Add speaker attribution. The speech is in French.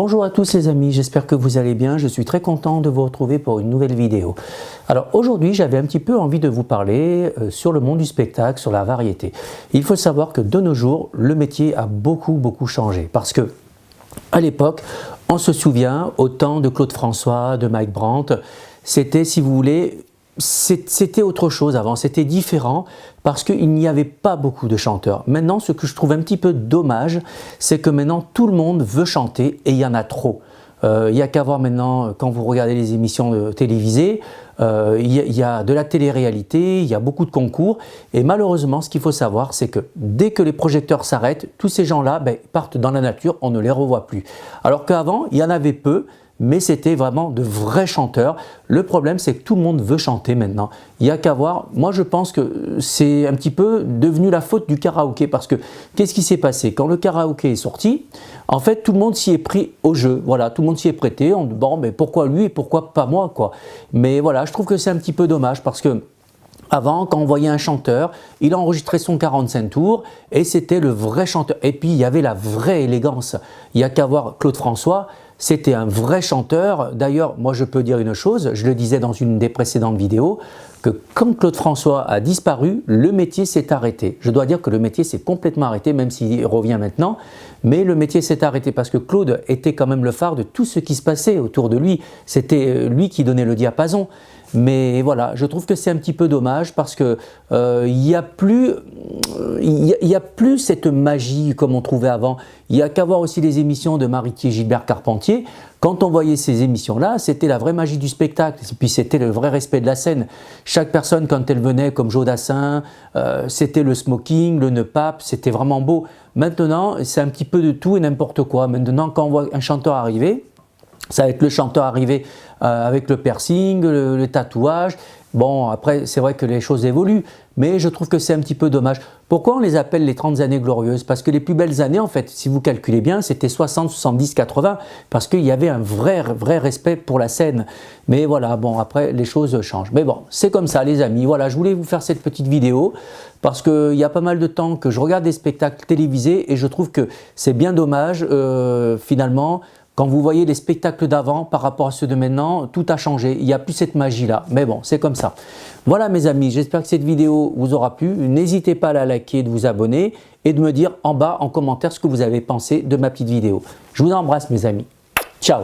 Speaker 1: Bonjour à tous les amis, j'espère que vous allez bien. Je suis très content de vous retrouver pour une nouvelle vidéo. Alors aujourd'hui, j'avais un petit peu envie de vous parler sur le monde du spectacle, sur la variété. Il faut savoir que de nos jours, le métier a beaucoup changé parce que à l'époque, on se souvient au temps de Claude François, de Mike Brandt, c'était, si vous voulez, c'était autre chose avant, c'était différent parce qu'il n'y avait pas beaucoup de chanteurs. Maintenant, ce que je trouve un petit peu dommage, c'est que maintenant tout le monde veut chanter et il y en a trop. Il n'y a qu'à voir maintenant, quand vous regardez les émissions télévisées, il y a de la télé-réalité, il y a beaucoup de concours et malheureusement, ce qu'il faut savoir, c'est que dès que les projecteurs s'arrêtent, tous ces gens-là partent dans la nature, on ne les revoit plus. Alors qu'avant, il y en avait peu, mais c'était vraiment de vrais chanteurs. Le problème, c'est que tout le monde veut chanter maintenant. Il n'y a qu'à voir. Moi, je pense que c'est un petit peu devenu la faute du karaoké parce que qu'est-ce qui s'est passé? Quand le karaoké est sorti, en fait, tout le monde s'y est pris au jeu. Voilà, tout le monde s'y est prêté. On dit, bon, mais pourquoi lui et pourquoi pas moi, quoi? Mais voilà, je trouve que c'est un petit peu dommage parce que avant, quand on voyait un chanteur, il enregistrait son 45 tours et c'était le vrai chanteur. Et puis, il y avait la vraie élégance. Il n'y a qu'à voir Claude François. C'était un vrai chanteur. D'ailleurs, moi je peux dire une chose, je le disais dans une des précédentes vidéos, que quand Claude François a disparu, le métier s'est arrêté. Je dois dire que le métier s'est complètement arrêté, même s'il revient maintenant, mais le métier s'est arrêté parce que Claude était quand même le phare de tout ce qui se passait autour de lui. C'était lui qui donnait le diapason. Mais voilà, je trouve que c'est un petit peu dommage parce que il n'y a plus cette magie comme on trouvait avant. Il n'y a qu'à voir aussi les émissions de Maritier Gilbert Carpentier. Quand on voyait ces émissions-là, c'était la vraie magie du spectacle. Et puis c'était le vrai respect de la scène. Chaque personne, quand elle venait, comme Joe Dassin, c'était le smoking, le nœud pape, c'était vraiment beau. Maintenant, c'est un petit peu de tout et n'importe quoi. Maintenant, quand on voit un chanteur arriver, ça va être le chanteur arrivé avec le piercing, le tatouage. Bon, après, c'est vrai que les choses évoluent, mais je trouve que c'est un petit peu dommage. Pourquoi on les appelle les 30 années glorieuses? Parce que les plus belles années, en fait, si vous calculez bien, c'était 60, 70, 80, parce qu'il y avait un vrai respect pour la scène. Mais voilà, bon, après, les choses changent. Mais bon, c'est comme ça, les amis. Voilà, je voulais vous faire cette petite vidéo, parce qu'il y a pas mal de temps que je regarde des spectacles télévisés, et je trouve que c'est bien dommage, finalement. Quand vous voyez les spectacles d'avant par rapport à ceux de maintenant, tout a changé. Il n'y a plus cette magie-là. Mais bon, c'est comme ça. Voilà mes amis, j'espère que cette vidéo vous aura plu. N'hésitez pas à la liker, de vous abonner et de me dire en bas en commentaire ce que vous avez pensé de ma petite vidéo. Je vous embrasse mes amis. Ciao!